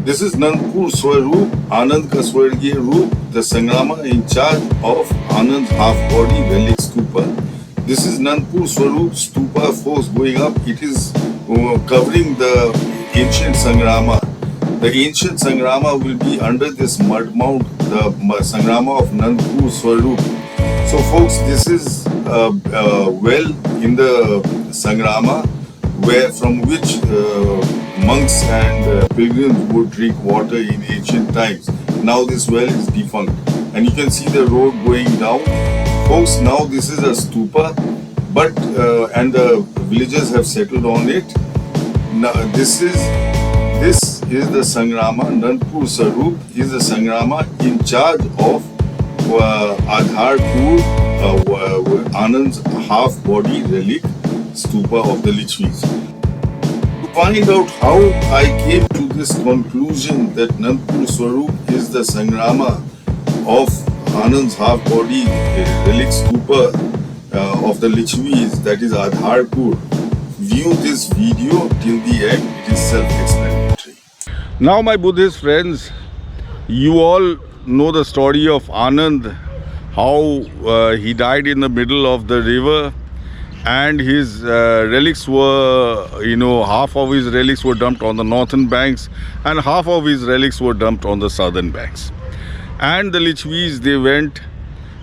This is Nandpur Saroop, Anand Ka Swargiya Roop, the sanghramma incharge of Anand's half-body relic stupa. This is Nandpur Saroop stupa force going up. It is covering the ancient sanghramma. The ancient sanghramma will be under this mud mound, the sanghramma of Nandpur Saroop. So folks, this is well in the sanghramma from which monks and pilgrims would drink water in ancient times. Now this well is defunct and you can see the road going down. Folks, now this is a stupa, but and the villagers have settled on it. Now this is the sanghramma. Nandpur Saroop is the sanghramma in charge of Adharpur, Anand's half-body relic stupa of the Lichvis. To find out how I came to this conclusion that Nandpur Saroop is the sanghramma of Anand's half-body relic stupa of the Lichvis, that is Adharpur, view this video till the end. It is self-explanatory. Now my Buddhist friends, you all know the story of Anand, how he died in the middle of the river and his relics were, half of his relics were dumped on the northern banks and half of his relics were dumped on the southern banks. And the Lichvis, they went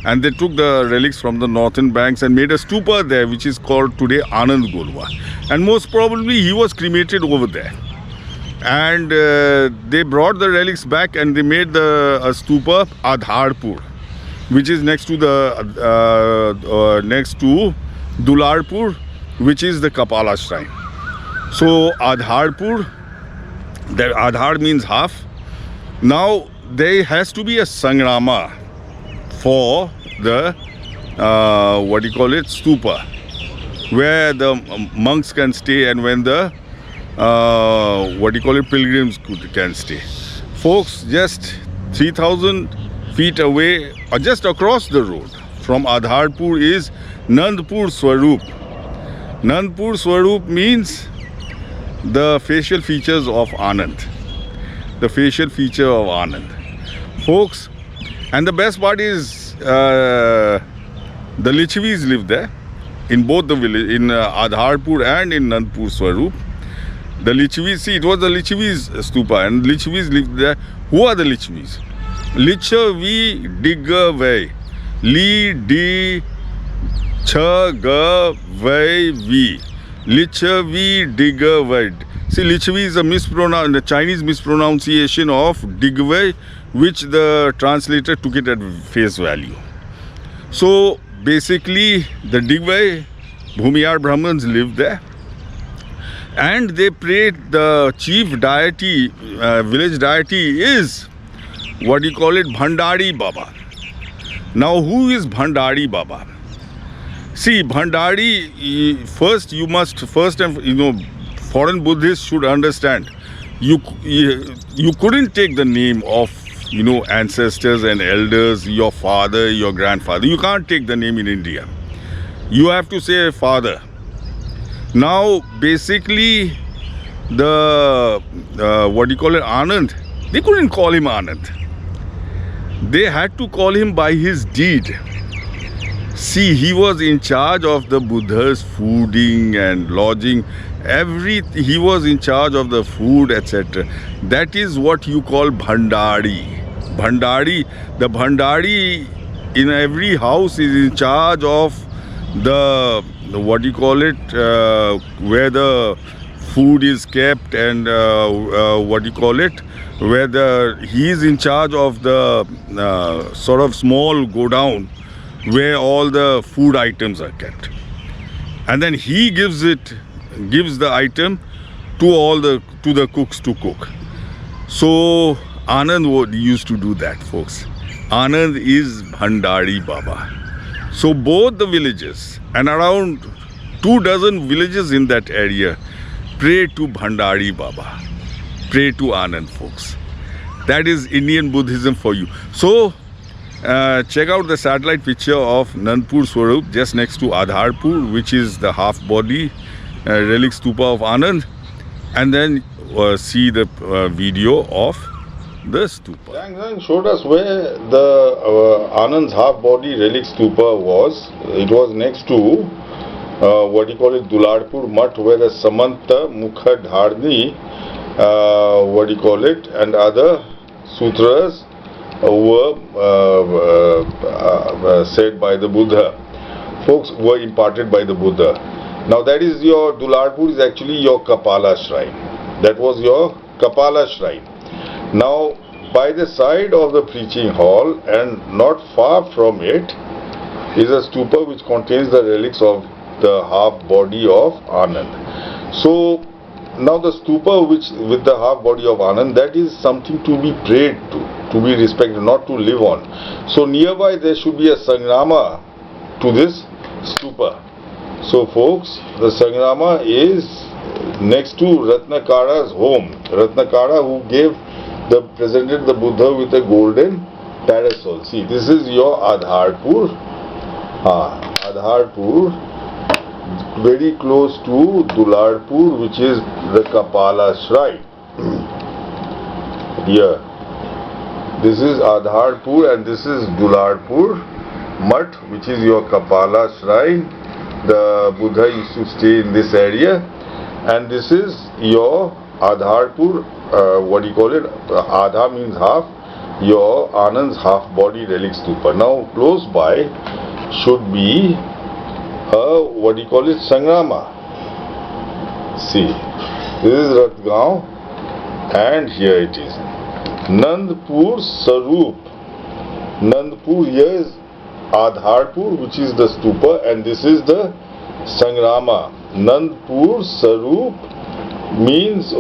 and they took the relics from the northern banks and made a stupa there, which is called today Anand Golwa. And most probably he was cremated over there. And they brought the relics back and they made a stupa Adharpur, which is next to Dularpur, which is the Kapala shrine. So Adharpur, that Adhar means half. Now there has to be a sanghramma for the stupa, where the monks can stay and when the pilgrims can stay. Folks, just 3,000 feet away or just across the road from Adharpur is Nandpur Saroop. Nandpur Saroop means the facial features of Anand. The facial feature of Anand. Folks, and the best part is the Lichvis live there in both the village, in Adharpur and in Nandpur Saroop. The Lichvis, see, it was the Lichvis stupa and Lichvis lived there. Who are the Lichvis? Lichavi Digavai. Li Di Cha Ga Vai Vi. Lichavi Digavai. See, Lichvi is the Chinese mispronunciation of Digvai, which the translator took it at face value. So basically, the Digvai Bhumiyar Brahmins lived there. And they prayed, the chief deity, village deity is Bhandari Baba. Now who is Bhandari Baba? See, Bhandari, foreign Buddhists should understand, you couldn't take the name of, ancestors and elders, your father, your grandfather. You can't take the name in India. You have to say father. Now, basically, the Anand, they couldn't call him Anand. They had to call him by his deed. See, he was in charge of the Buddha's fooding and lodging. He was in charge of the food, etc. That is what you call Bhandari. The Bhandari in every house is in charge of where the food is kept and he is in charge of the sort of small godown where all the food items are kept, and then he gives the item to the cooks to cook. So Anand used to do that, folks. Anand is Bhandari Baba. So both the villages and around 24 villages in that area pray to Bhandari Baba, pray to Anand, folks. That is Indian Buddhism for you. So check out the satellite picture of Nandpur Saroop just next to Adharpur, which is the half-body relic stupa of Anand. And then see the video of the stupa. Zhang showed us where the Anand's half-body relic stupa was. It was next to Duladpur Mutt, where the Samanta Mukha Dharni, and other sutras were said by the Buddha. Folks, were imparted by the Buddha. Now that is your Duladpur is actually your Kapala shrine. That was your Kapala shrine. Now by the side of the preaching hall and not far from it is a stupa which contains the relics of the half body of Anand. So now the stupa which with the half body of Anand, that is something to be prayed to be respected, not to live on. So nearby there should be a sanghramma to this stupa. So folks, the sanghramma is next to Ratnakara's home. Ratnakara who presented the Buddha with a golden parasol. See, this is your Adharpur. Adharpur, very close to Duladpur, which is the Kapala shrine. Here. This is Adharpur and this is Duladpur Mutt, which is your Kapala shrine. The Buddha used to stay in this area. And this is your Adharpur, Adha means half, your Anand's half-body relic stupa. Now close by should be a sanghramma. See, this is Ratgaon and here it is. Nandpur Saroop. Nandpur, here is Adharpur, which is the stupa, and this is the sanghramma. Nandpur Saroop means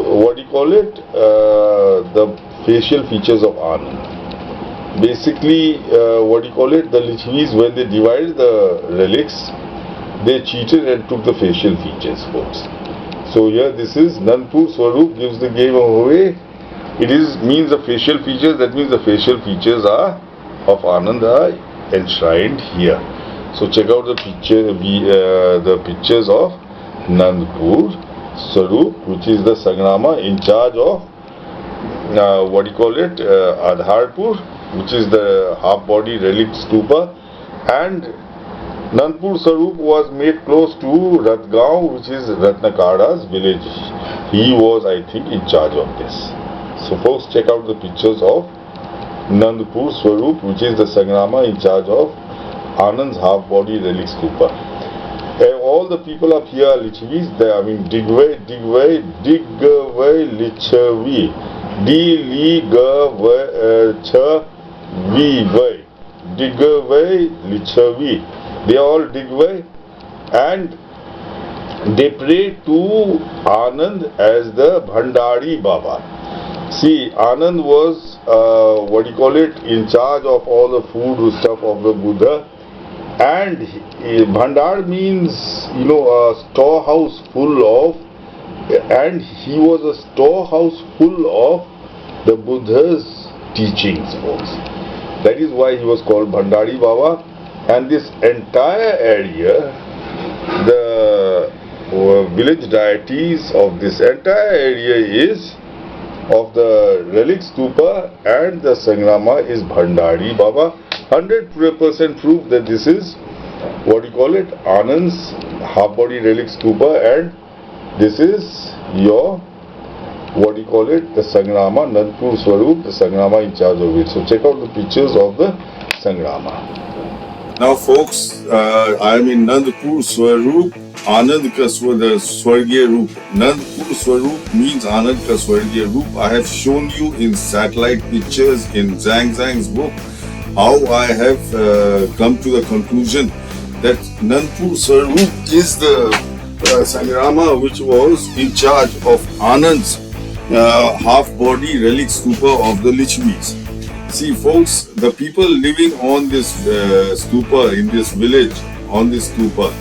the facial features of Anand. Basically, the Lichvis, when they divided the relics, they cheated and took the facial features, folks. So here this is Nandpur Saroop, gives the game away. It means the facial features, that means the facial features of Anand are enshrined here. So check out the pictures of Nandpur Saroop, which is the sanghramma in charge of Adharpur, which is the half-body relic stupa, and Nandpur Saroop was made close to Ratgaon, which is Ratnakara's village. He was, I think, in charge of this. So folks, check out the pictures of Nandpur Saroop, which is the sanghramma in charge of Anand's half-body relic stupa. All the people up here are Lichvis. Digway, Lichavi. Digway, Lichavi. They are all Digway and they pray to Anand as the Bhandari Baba. See, Anand was, in charge of all the food stuff of the Buddha. And Bhandar means, a storehouse full of, and he was a storehouse full of the Buddha's teachings, folks. That is why he was called Bhandari Baba. And this entire area, the village deities of this entire area is of the relic stupa, and the sanghramma is Bhandari Baba. 100% proof that this is Anand's half-body relic stupa, and this is your the sanghramma, Nandpur Saroop, the sanghramma in charge of it. So check out the pictures of the sanghramma. Now folks, I am in Nandpur Saroop, Anand Ka Swargiya Roop. Nandpur Saroop means Anand Ka Swargiya Roop. I have shown you in satellite pictures in Zhang's book how I have come to the conclusion that Nandpur Saroop is the sanghramma which was in charge of Anand's half-body relic stupa of the Lichvis. See folks, the people living on this stupa, in this village, on this stupa,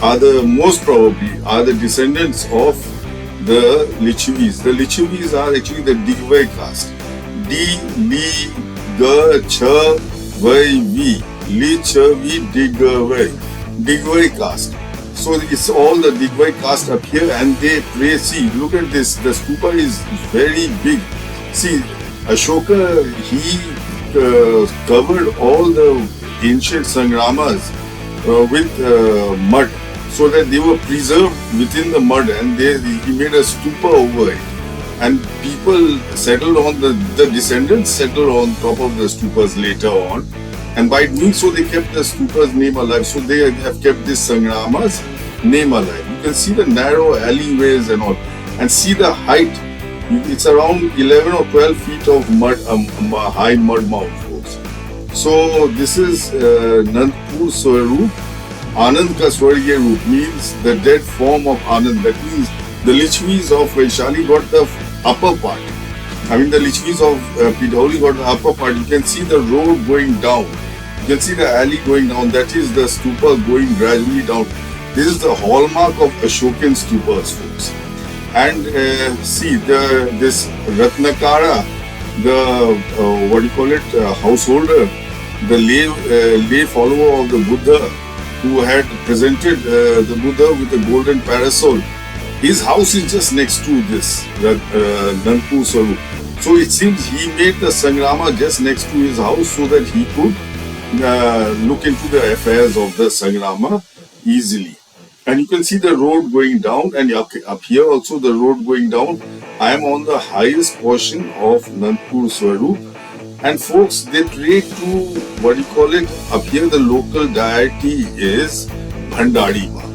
are the descendants of the Lichvis. The Lichvis are actually the Digway caste. D-Li-G-Ch-Vai-Vi. Lichavi Digway caste. So it's all the Digwai caste up here, and they pray. See, look at this. The stupa is very big. See, Ashoka, he covered all the ancient sangrammas with mud, so that they were preserved within the mud, and he made a stupa over it. And people settled on the descendants settled on top of the stupas later on. And by doing so, they kept the stupa's name alive. So they have kept this Sangrama's name alive. You can see the narrow alleyways and all. And see the height. It's around 11 or 12 feet of mud, high mud mound, folks. So this is Nandpur Saroop. Anand Ka Swargiya Roop means the dead form of Anand. That means the lichvis of Vaishali got the upper part. I mean, the lichvis of Pidhauli got the upper part. You can see the road going down. You can see the alley going down. That is the stupa going gradually down. This is the hallmark of Ashokan stupas, folks. And see, this Ratnakara, the householder, the lay follower of the Buddha, who had presented the Buddha with a golden parasol. His house is just next to this Nandpur Saroop. So it seems he made the Sanghramma just next to his house so that he could look into the affairs of the Sanghramma easily. And you can see the road going down, and up here also the road going down. I am on the highest portion of Nandpur Saroop. And folks, they pray to, up here the local deity is Bhandari Baba.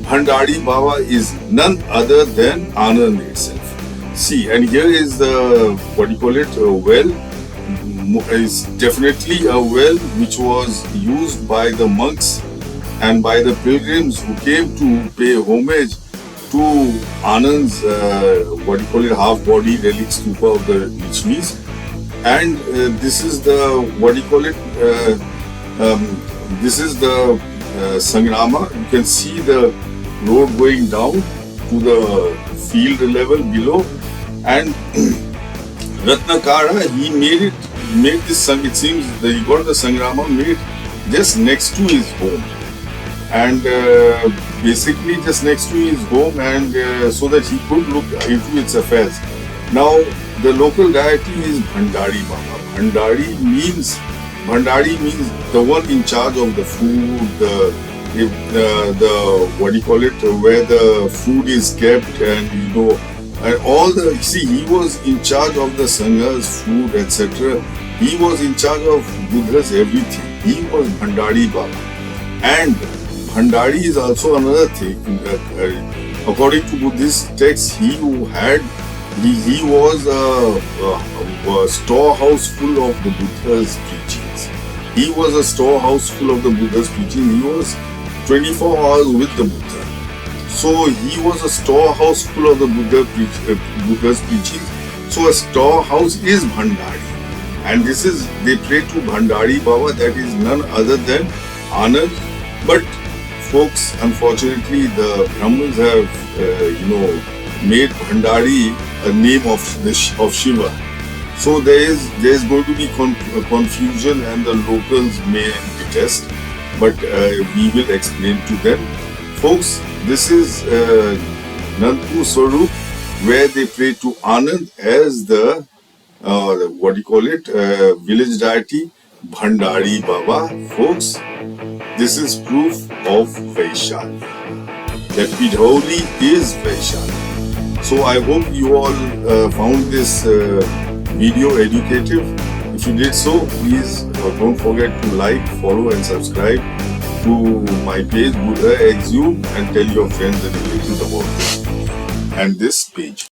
Bhandari Baba is none other than Anand itself. See, and here is the, a well. Is definitely a well which was used by the monks and by the pilgrims who came to pay homage to Anand's, half-body relic stupa of the lichvis. And this is the, this is the Sanghramma. You can see the road going down to the field level below. And Ratnakara, he made this, it seems that he got the Sanghramma made just next to his home. And basically just next to his home, and so that he could look into its affairs. Now, the local deity is Bhandari Baba. Bhandari means the one in charge of the food, where the food is kept, and and all the, see, he was in charge of the Sangha's food, etc. He was in charge of Buddha's everything. He was Bhandari Baba. And Bhandari is also another thing. According to Buddhist texts, he was a storehouse full of the Buddha's preachings. He was a storehouse full of the Buddha's preaching. He was 24 hours with the Buddha. So he was a storehouse full of the Buddha's preaching. So a storehouse is Bhandari. And this is, they pray to Bhandari Baba, that is none other than Anand. But folks, unfortunately, the Brahmins have, made Bhandari a name of Shiva. So there is going to be confusion, and the locals may detest. But we will explain to them. Folks, this is Nandpur Saroop, where they pray to Anand as the village deity Bhandari Baba. Folks, this is proof of Vaishali, that Pidhauli is Vaishali. So I hope you all found this video educative. If you did so, please don't forget to like, follow and subscribe to my page Buddha Exhume, and tell your friends and relatives about this and this page.